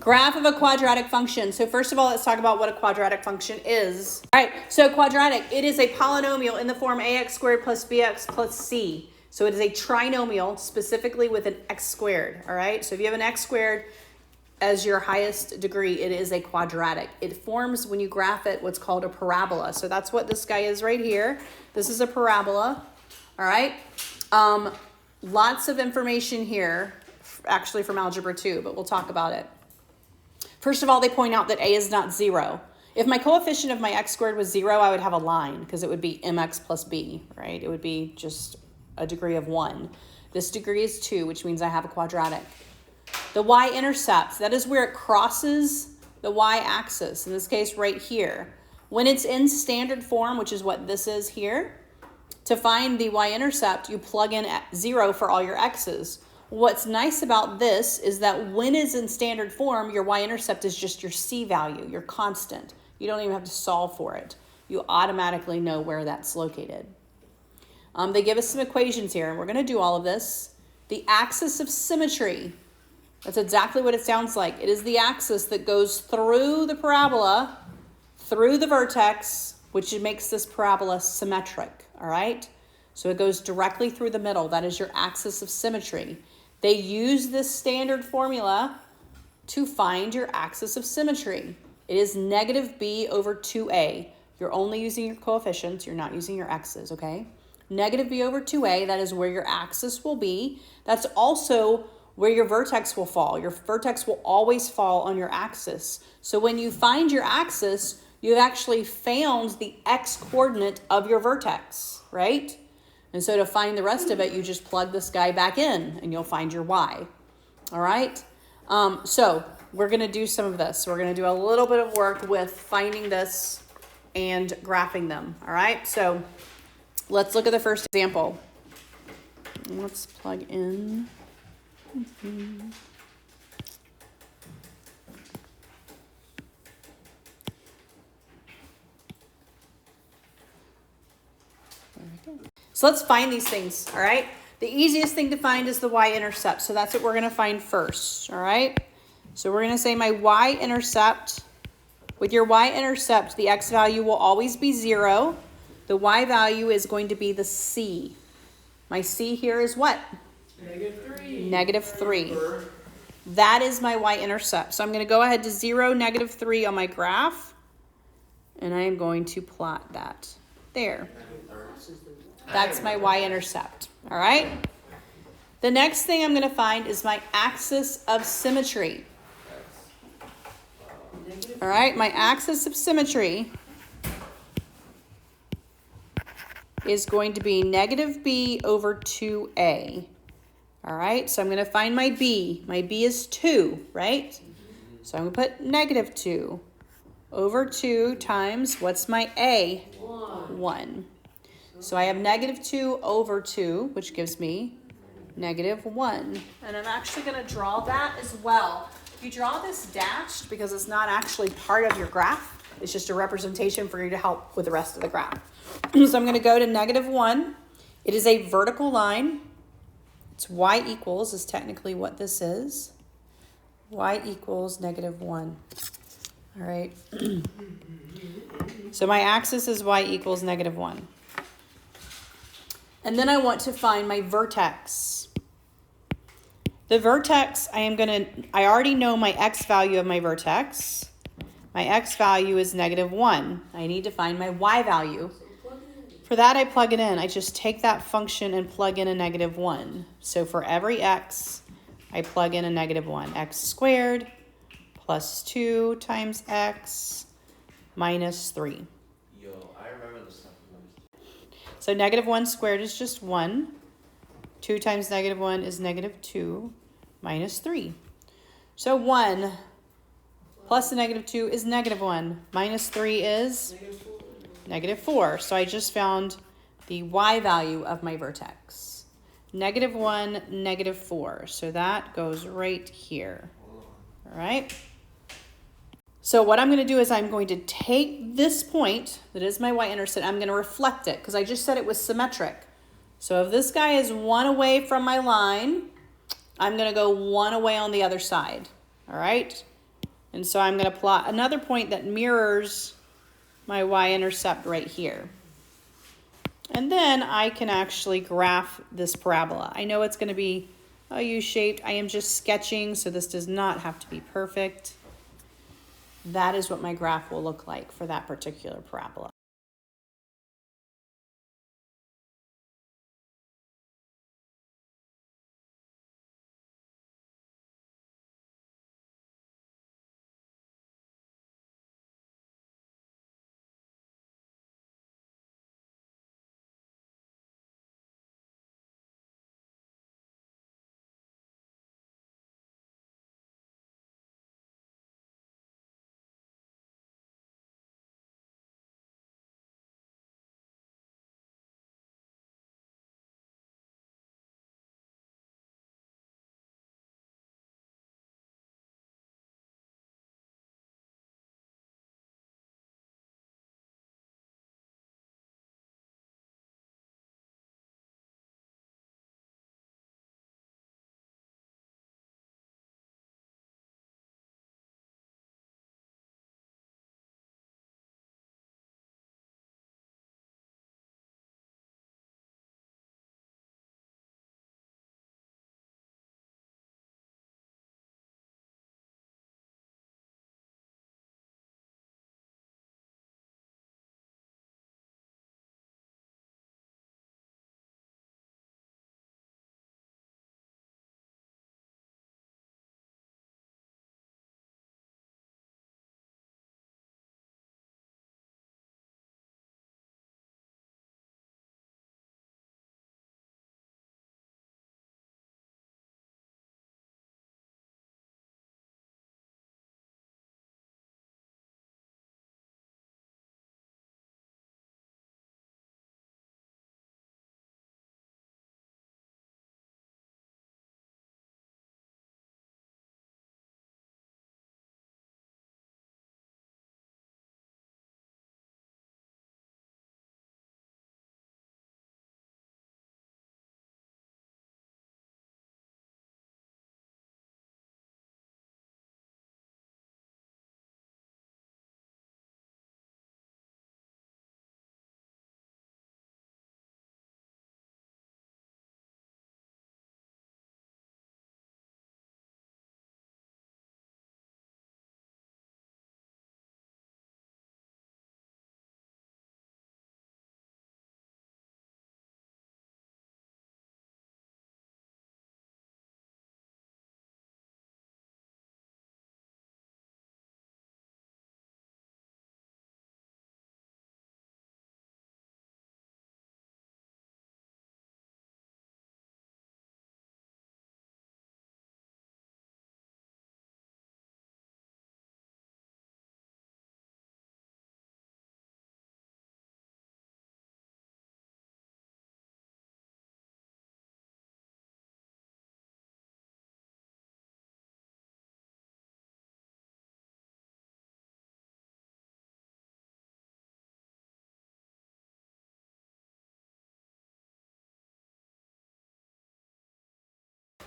Graph of a quadratic function. So first of all, let's talk about what a quadratic function is. All right, so quadratic, it is a polynomial in the form ax squared plus bx plus c. So it is a trinomial specifically with an x squared, all right? So if you have an x squared as your highest degree, it is a quadratic. It forms, when you graph it, what's called a parabola. So that's what this guy is right here. This is a parabola, all right? Lots of information here, actually from Algebra 2, but we'll talk about it. First of all, they point out that a is not 0. If my coefficient of my x squared was 0, I would have a line because it would be mx plus b, right? It would be just a degree of 1. This degree is 2, which means I have a quadratic. The y-intercept, that is where it crosses the y-axis, in this case right here. When it's in standard form, which is what this is here, to find the y-intercept, you plug in 0 for all your x's. What's nice about this is that when it's in standard form, your y-intercept is just your c value, your constant. You don't even have to solve for it. You automatically know where that's located. They give us some equations here, and we're going to do all of this. The axis of symmetry, that's exactly what it sounds like. It is the axis that goes through the parabola, through the vertex, which makes this parabola symmetric, all right? So it goes directly through the middle. That is your axis of symmetry. They use this standard formula to find your axis of symmetry. It is negative b over 2a. You're only using your coefficients. You're not using your x's, okay? Negative b over 2a, that is where your axis will be. That's also where your vertex will fall. Your vertex will always fall on your axis. So when you find your axis, you've actually found the x-coordinate of your vertex, right? And so to find the rest of it, you just plug this guy back in and you'll find your y. All right? So we're going to do some of this. We're going to do a little bit of work with finding this and graphing them. All right? So let's look at the first example. Let's plug in. So let's find these things, all right? The easiest thing to find is the y-intercept. So that's what we're going to find first, all right? So we're going to say my y-intercept. With your y-intercept, the x value will always be 0. The y value is going to be the c. My c here is what? -3. -3. That is my y-intercept. So I'm going to go ahead to 0, -3 on my graph. And I am going to plot that there. That's my y-intercept, all right? The next thing I'm going to find is my axis of symmetry. All right, my axis of symmetry is going to be negative b over 2a. All right, so I'm going to find my b. My b is 2, right? So I'm going to put negative 2 over 2 times, what's my a? 1. So I have negative 2 over 2, which gives me negative 1. And I'm actually going to draw that as well. You draw this dashed because it's not actually part of your graph. It's just a representation for you to help with the rest of the graph. So I'm going to go to negative 1. It is a vertical line. It's y equals is technically what this is. Y equals negative 1. All right. So my axis is y equals negative 1. And then I want to find my vertex. The vertex, I already know my x value of my vertex. My x value is negative 1. I need to find my y value. For that, I plug it in. I just take that function and plug in a negative 1. So for every x, I plug in a negative 1. X squared plus 2 times x minus 3. I remember this stuff. So negative 1 squared is just 1. 2 times negative 1 is negative 2 minus 3. So 1 plus the negative 2 is negative 1. Minus 3 is negative 4. So I just found the y value of my vertex. Negative 1, negative 4. So that goes right here. All right. So what I'm going to do is I'm going to take this point, that is my y-intercept, I'm going to reflect it because I just said it was symmetric. So if this guy is 1 away from my line, I'm going to go 1 away on the other side. All right? And so I'm going to plot another point that mirrors my y-intercept right here. And then I can actually graph this parabola. I know it's going to be a U-shaped. I am just sketching, so this does not have to be perfect. That is what my graph will look like for that particular parabola.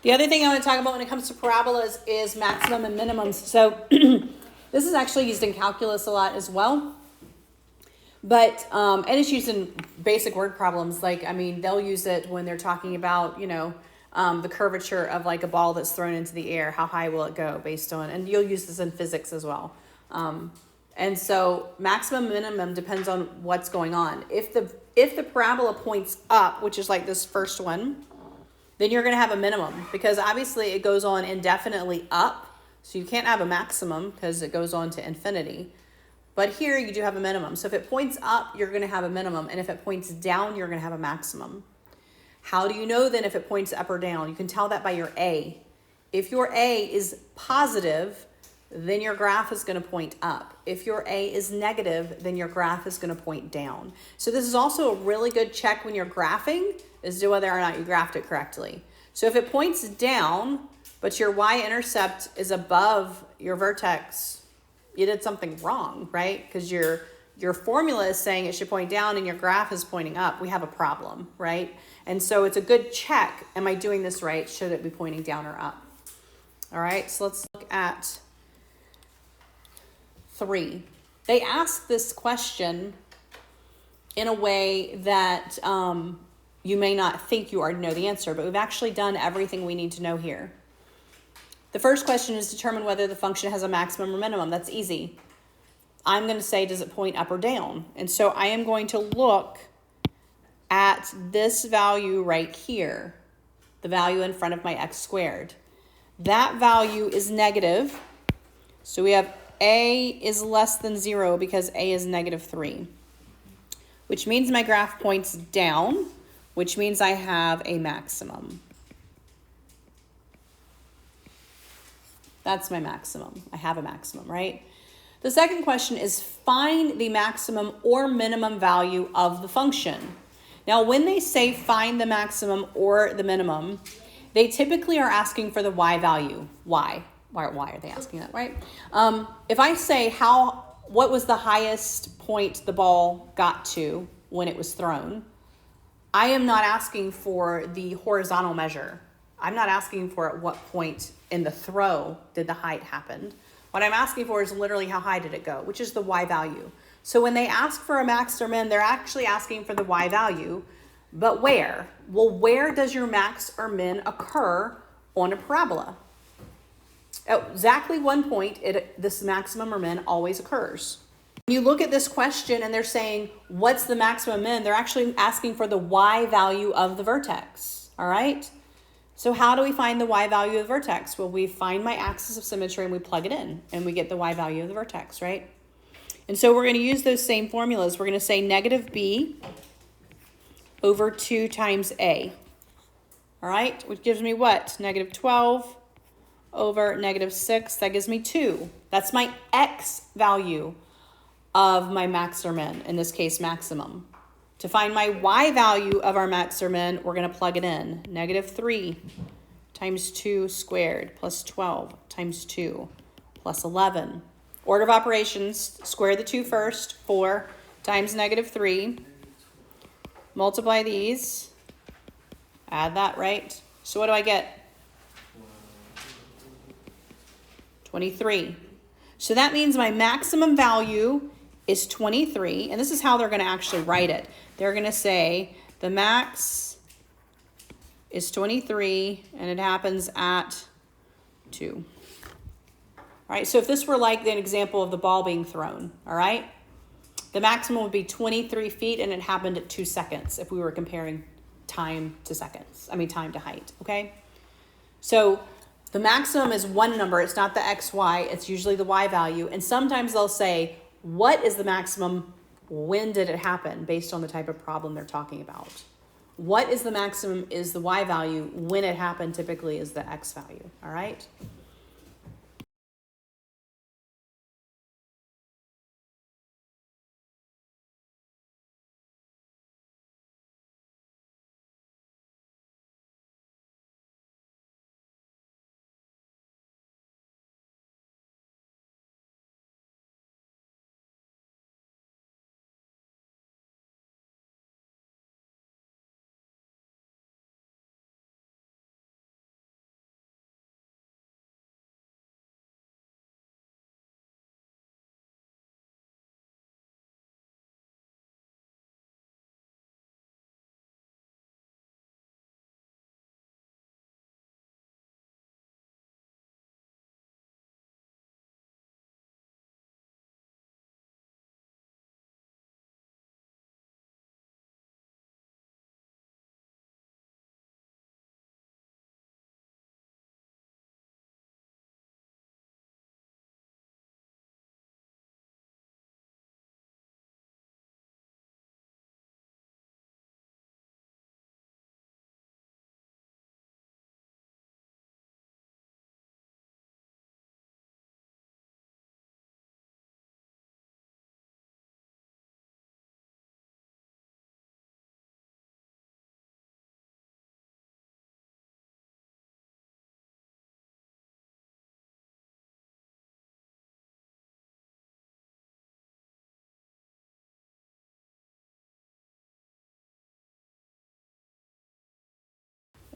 The other thing I want to talk about when it comes to parabolas is maximum and minimums. So this is actually used in calculus a lot as well. But, and it's used in basic word problems. Like, I mean, they'll use it when they're talking about, you know, the curvature of like a ball that's thrown into the air. How high will it go based on, and you'll use this in physics as well. And so maximum, minimum depends on what's going on. If the parabola points up, which is like this first one, then you're going to have a minimum, because obviously it goes on indefinitely up. So you can't have a maximum because it goes on to infinity. But here you do have a minimum. So if it points up, you're going to have a minimum. And if it points down, you're going to have a maximum. How do you know then if it points up or down? You can tell that by your A. If your A is positive, then your graph is going to point up. If your A is negative, then your graph is going to point down. So this is also a really good check when you're graphing, is to whether or not you graphed it correctly. So if it points down, but your y-intercept is above your vertex, you did something wrong, right? Because your formula is saying it should point down and your graph is pointing up. We have a problem, right? And so it's a good check. Am I doing this right? Should it be pointing down or up? All right, so let's look at 3. They ask this question in a way that you may not think you already know the answer, but we've actually done everything we need to know here. The first question is determine whether the function has a maximum or minimum. That's easy. I'm going to say, does it point up or down? And so I am going to look at this value right here, the value in front of my x squared. That value is negative. So we have a is less than 0 because a is negative 3, which means my graph points down, which means I have a maximum. That's my maximum. I have a maximum, right? The second question is find the maximum or minimum value of the function. Now, when they say find the maximum or the minimum, they typically are asking for the y value. Why are they asking that, right? If I say what was the highest point the ball got to when it was thrown, I am not asking for the horizontal measure. I'm not asking for at what point in the throw did the height happen. What I'm asking for is literally how high did it go, which is the y value. So when they ask for a max or min, they're actually asking for the y value, but where? Well, where does your max or min occur on a parabola? At exactly one point, this maximum or min always occurs. When you look at this question and they're saying, what's the maximum min? They're actually asking for the y value of the vertex, all right? So how do we find the y value of the vertex? Well, we find my axis of symmetry and we plug it in and we get the y value of the vertex, right? And so we're going to use those same formulas. We're going to say negative b over 2 times a, all right? Which gives me what? Negative 12 over negative 6. That gives me 2. That's my x value of my max or min, in this case, maximum. To find my y value of our max or min, we're going to plug it in. Negative 3 times 2 squared plus 12 times 2 plus 11. Order of operations, square the 2 first. 4 times negative 3. Multiply these. Add that, right? So what do I get? 23. So that means my maximum value is 23. And this is how they're going to actually write it. They're going to say the max is 23 and it happens at 2. All right, so if this were like an example of the ball being thrown, all right, the maximum would be 23 feet and it happened at 2 seconds if we were comparing time to time to height, okay? So the maximum is one number. It's not the x, y. It's usually the y value. And sometimes they'll say, what is the maximum? When did it happen? Based on the type of problem they're talking about. What is the maximum is the y value. When it happened typically is the x value. All right?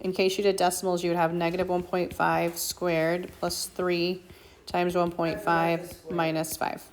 In case you did decimals, you would have negative 1.5 squared plus 3 times 1.5 minus 5.